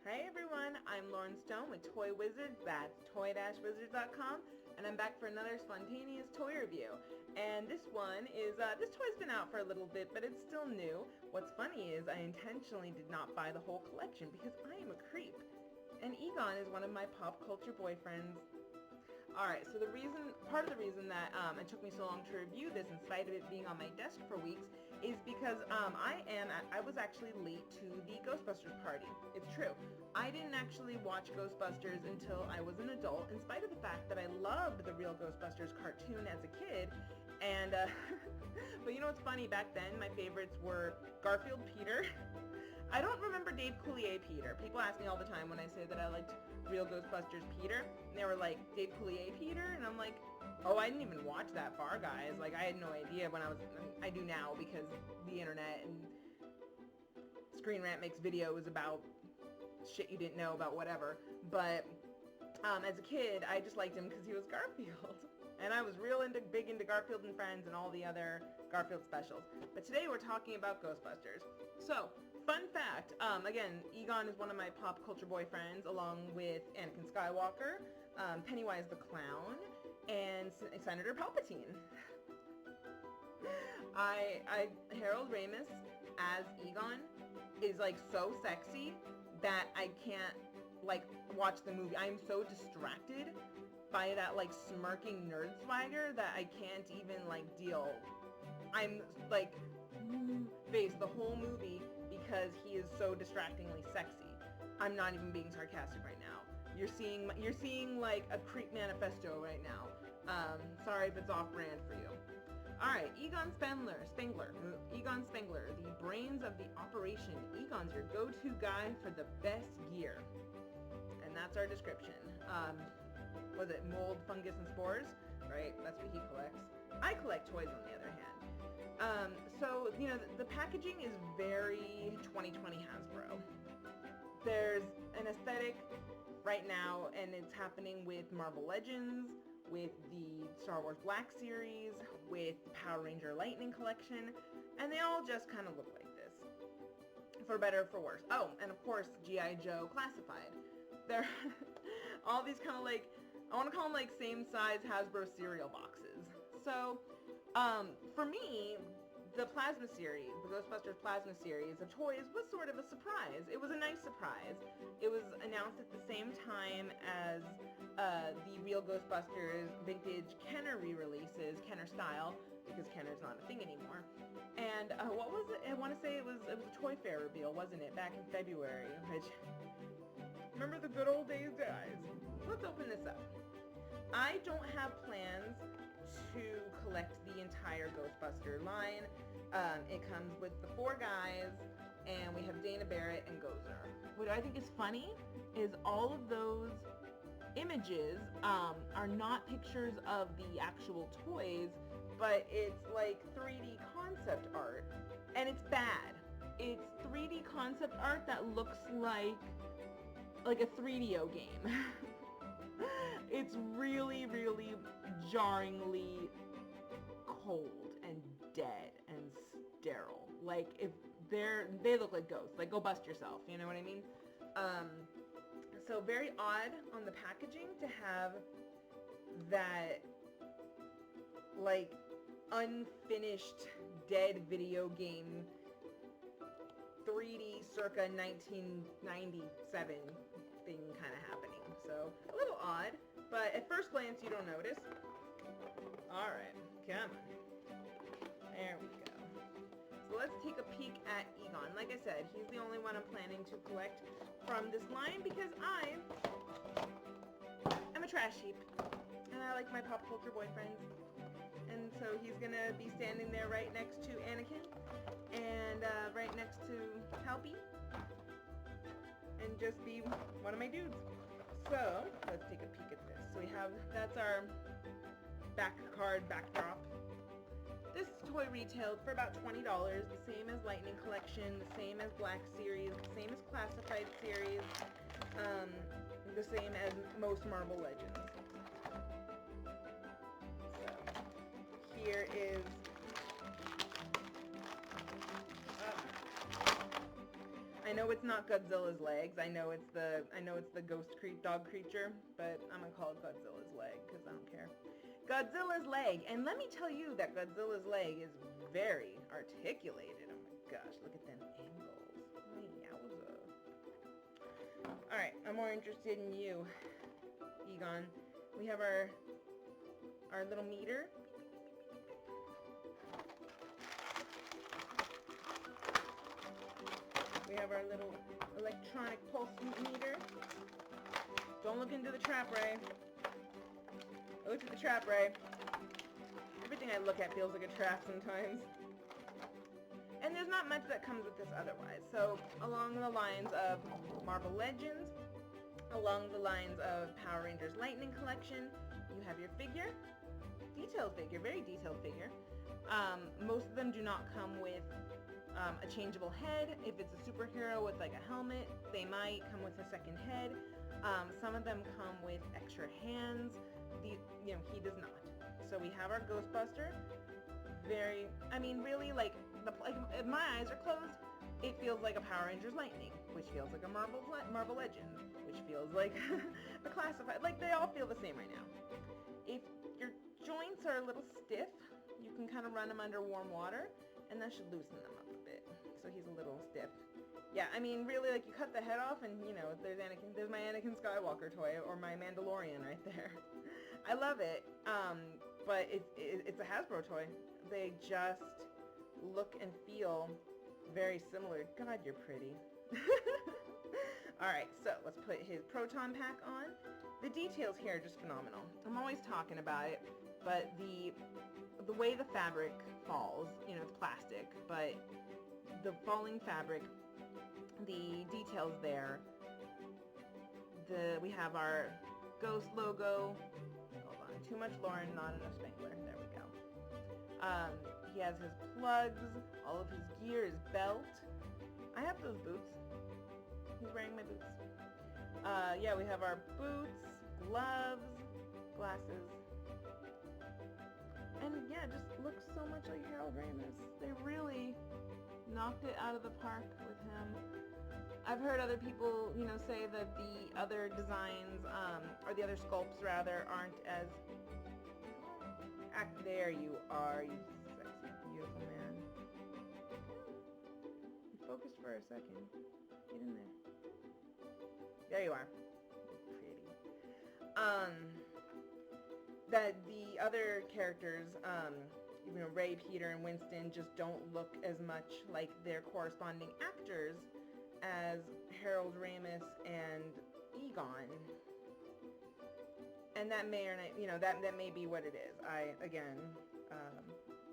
Hey everyone, I'm Lauren Stone with Toy Wizards, that's toy-wizards.com, and I'm back for another spontaneous toy review. And this one is, this toy's been out for a little bit, but it's still new. What's funny is I intentionally did not buy the whole collection because I am a creep. And Egon is one of my pop culture boyfriends. Alright, so part of the reason that it took me so long to review this in spite of it being on my desk for weeks is because I was actually late to the Ghostbusters party. It's true. I didn't actually watch Ghostbusters until I was an adult, in spite of the fact that I loved the real Ghostbusters cartoon as a kid. And, but you know what's funny, back then my favorites were Garfield Peter. I don't remember Dave Coulier Peter. People ask me all the time when I say that I liked real Ghostbusters Peter, and they were like, Dave Coulier Peter? And I'm like, oh, I didn't even watch that far, guys. Like, I had no idea when I do now because the internet and Screen Rant makes videos about shit you didn't know about whatever. But as a kid, I just liked him because he was Garfield. And I was big into Garfield and Friends and all the other Garfield specials. But today we're talking about Ghostbusters. So, fun fact, again, Egon is one of my pop culture boyfriends, along with Anakin Skywalker, Pennywise the Clown, and Senator Palpatine. Harold Ramis as Egon is like so sexy that I can't like watch the movie. I'm so distracted by that like smirking nerd swagger that I can't even like deal. I'm like face the whole movie because he is so distractingly sexy. I'm not even being sarcastic right now. You're seeing like a creep manifesto right now. Sorry if it's off brand for you. Alright, Egon Spengler, the brains of the operation. Egon's your go-to guy for the best gear. And that's our description. Was it mold, fungus, and spores? Right, that's what he collects. I collect toys on the other hand. So, you know, the packaging is very 2020 Hasbro. There's an aesthetic right now, and it's happening with Marvel Legends, with the Star Wars Black Series, with the Power Ranger Lightning Collection, and they all just kind of look like this. For better or for worse. Oh, and of course, G.I. Joe Classified. They're all these kind of like, I want to call them like same size Hasbro cereal boxes. So, for me, the Plasma Series, the Ghostbusters Plasma Series of toys was sort of a surprise. It was a nice surprise. It was announced at the same time as the real Ghostbusters vintage Kenner re-releases, Kenner style, because Kenner's not a thing anymore. And what was it? I want to say it was a Toy Fair reveal, wasn't it? Back in February, which, remember the good old days, guys. Let's open this up. I don't have plans to collect the entire Ghostbuster line. It comes with the 4 guys, and we have Dana Barrett and Gozer. What I think is funny is all of those images are not pictures of the actual toys, but it's like 3D concept art, and it's bad. It's 3D concept art that looks like a 3DO game. It's really, really jarringly cold and dead and sterile. Like, if they look like ghosts. Like, go bust yourself, you know what I mean? So very odd on the packaging to have that, like, unfinished dead video game 3D circa 1997 thing kind of happening. So a little odd, but at first glance you don't notice. Alright, come on. There we go. So let's take a peek at Egon. Like I said, he's the only one I'm planning to collect from this line because I am a trash heap. And I like my pop culture boyfriends. And so he's gonna be standing there right next to Anakin and right next to Palpy, and just be one of my dudes. So let's take a peek at this. So that's our backdrop. This toy retailed for about $20, the same as Lightning Collection, the same as Black Series, the same as Classified Series, the same as most Marvel Legends. So here is I know it's not Godzilla's legs. I know it's the dog creature, but I'm gonna call it Godzilla's leg because I don't care. Godzilla's leg, and let me tell you that Godzilla's leg is very articulated. Oh my gosh, look at them angles. Yowza. All right, I'm more interested in you, Egon. We have our little meter. We have our little electronic pulse meter. Don't look into the trap, Ray. I looked at the trap, Ray. Everything I look at feels like a trap sometimes. And there's not much that comes with this otherwise. So along the lines of Marvel Legends, along the lines of Power Rangers Lightning Collection, you have your figure. Detailed figure, very detailed figure. Most of them do not come with a changeable head. If it's a superhero with like a helmet, they might come with a second head. Some of them come with extra hands. He does not. So we have our Ghostbuster. Really, if my eyes are closed, it feels like a Power Rangers Lightning, which feels like a Marvel Legends, which feels like a Classified. Like, they all feel the same right now. If your joints are a little stiff, you can kind of run them under warm water, and that should loosen them up a bit. So he's a little stiff. Yeah, really, like, you cut the head off, and, there's my Anakin Skywalker toy, or my Mandalorian right there. I love it, but it's a Hasbro toy. They just look and feel very similar. God, you're pretty. Alright, so let's put his proton pack on. The details here are just phenomenal. I'm always talking about it, but the way the fabric falls, it's plastic, but the falling fabric, the details there, we have our Ghost logo. Hold on, too much Lauren, not enough Spangler. There we go. He has his plugs, all of his gear, his belt. I have those boots. He's wearing my boots. Yeah, we have our boots, gloves, glasses. And yeah, just looks so much like Harold Ramis. They really knocked it out of the park with him. I've heard other people, say that the other designs, or the other sculpts rather, aren't as... There you are, you sexy, beautiful man. You focused for a second. Get in there. There you are. Pretty. That the other characters, Ray, Peter, and Winston just don't look as much like their corresponding actors as Harold Ramis and Egon. And that may or not, that may be what it is. I, again,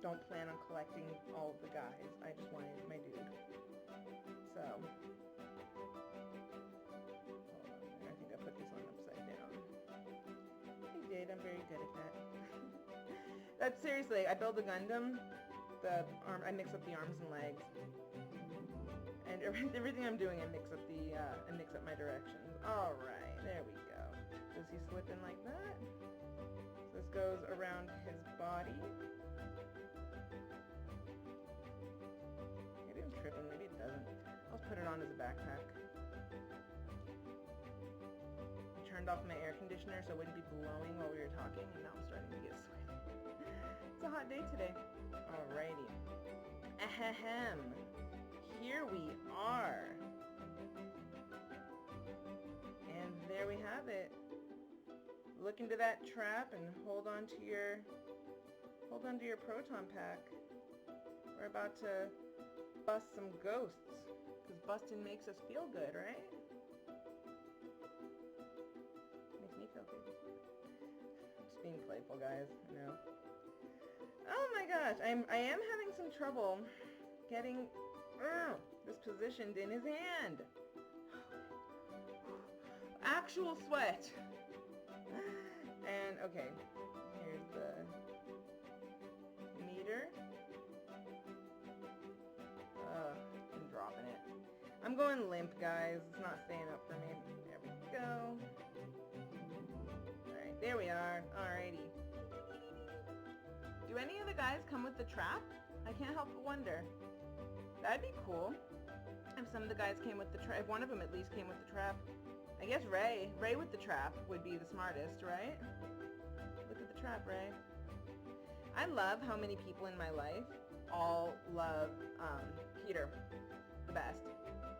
don't plan on collecting all of the guys. I just wanted my dude. So, hold on, I think I put this on upside down. I did, I'm very good at that. That's seriously, I build a Gundam, I mix up the arms and legs. And everything I'm doing, I mix up my directions. Alright, there we go. Does he slip in like that? So this goes around his body. Maybe I'm tripping, maybe it doesn't. I'll put it on as a backpack. I turned off my air conditioner so it wouldn't be blowing while we were talking, and now I'm starting to get sweaty. It's a hot day today. Alrighty. Ahem. Here we are. And there we have it. Look into that trap and hold on to your proton pack. We're about to bust some ghosts, because busting makes us feel good, right? Makes me feel good. Just being playful, guys. I know. Oh my gosh, I am having some trouble getting this positioned in his hand. Actual sweat. And okay, here's the meter. I'm dropping it. I'm going limp, guys. It's not staying up for me. There we go. Alright, there we are. Alrighty. Do any of the guys come with the trap? I can't help but wonder. That'd be cool. if some of the guys came with the trap, if one of them at least came with the trap. I guess Ray with the trap would be the smartest, right? Look at the trap, Ray. I love how many people in my life all love Peter the best.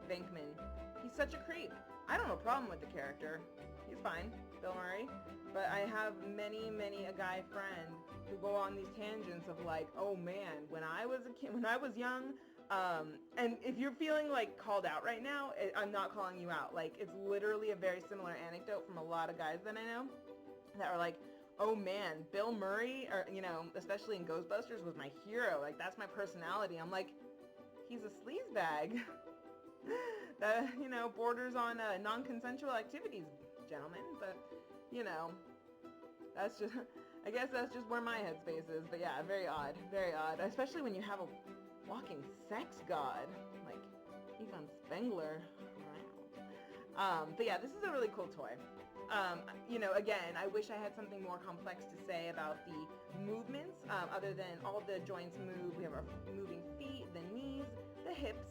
Venkman. He's such a creep. I don't have a problem with the character. He's fine, Bill Murray. But I have many a guy friend who go on these tangents of like, oh man, when I was a kid, when I was young, and if you're feeling like called out right now, I'm not calling you out. Like, it's literally a very similar anecdote from a lot of guys that I know that are like, oh man, Bill Murray, or, you know, especially in Ghostbusters, was my hero. Like, that's my personality. I'm like, he's a sleazebag. That, you know, borders on non-consensual activities, gentlemen. But, you know, that's just, I guess that's just where my headspace is. But yeah, very odd, especially when you have a walking sex god like Egon Spengler. But yeah, this is a really cool toy. You know, again, I wish I had something more complex to say about the movements, other than all the joints move. We have our moving feet, the knees, the hips.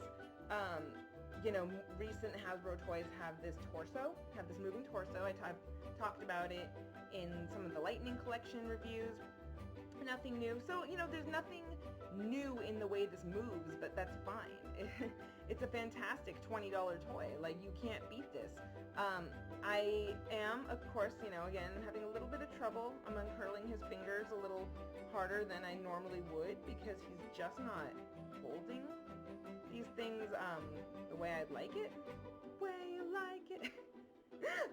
You know, recent Hasbro toys have this torso, have this moving torso. I've talked about it in some of the Lightning Collection reviews. Nothing new. So, you know, there's nothing new in the way this moves, but that's fine. It's a fantastic $20 toy. Like, you can't beat this. I am, of course, you know, again, having a little bit of trouble. I'm uncurling his fingers a little harder than I normally would because he's just not holding these things the way I'd like it. Way you like it.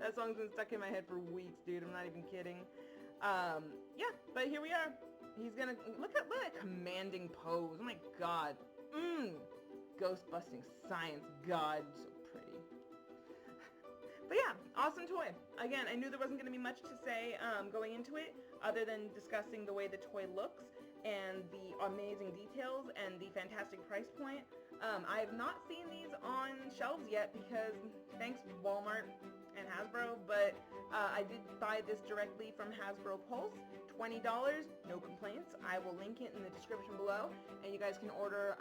That song's been stuck in my head for weeks, dude. I'm not even kidding. Yeah, but here we are. He's gonna, look at that commanding pose. Oh my god. Ghost-busting science god. So pretty. But yeah, awesome toy. Again, I knew there wasn't going to be much to say going into it, other than discussing the way the toy looks and the amazing details and the fantastic price point. I have not seen these on shelves yet because, thanks Walmart and Hasbro, but I did buy this directly from Hasbro Pulse. $20, no complaints. I will link it in the description below, and you guys can order,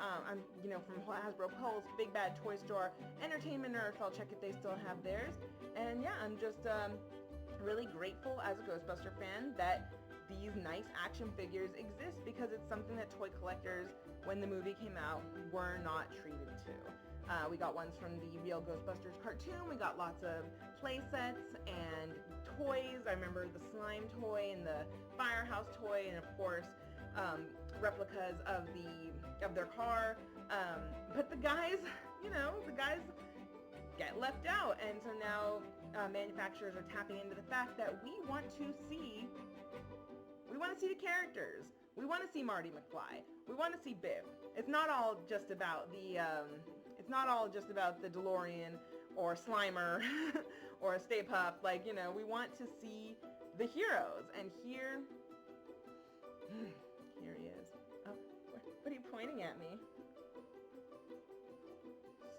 you know, from Hasbro Pulse, Big Bad Toy Store, Entertainment Nerds. I'll check if they still have theirs. And yeah, I'm just really grateful as a Ghostbuster fan that these nice action figures exist, because it's something that toy collectors, when the movie came out, were not treated to. We got ones from the real Ghostbusters cartoon. We got lots of play sets and toys. I remember the slime toy and the firehouse toy, and of course replicas of their car. But the guys, you know, the guys get left out, and so now manufacturers are tapping into the fact that we want to see the characters. We want to see Marty McFly. We want to see Biff. It's not all just about the DeLorean or Slimer or Stay Puft. Like, you know, we want to see the heroes. And here he is. Oh, what are you pointing at me?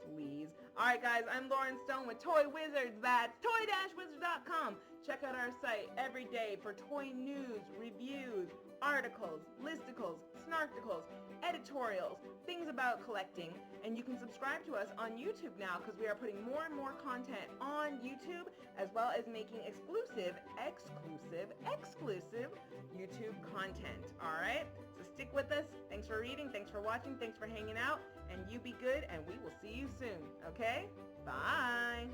Sleaze. Alright guys, I'm Lauren Stone with Toy Wizards. That's toy-wizards.com. Check out our site every day for toy news, reviews, articles, listicles, snarkticles, editorials, things about collecting. And you can subscribe to us on YouTube now, because we are putting more and more content on YouTube, as well as making exclusive YouTube content. Alright? So stick with us. Thanks for reading, thanks for watching, thanks for hanging out, and you be good, and we will see you soon. Okay? Bye!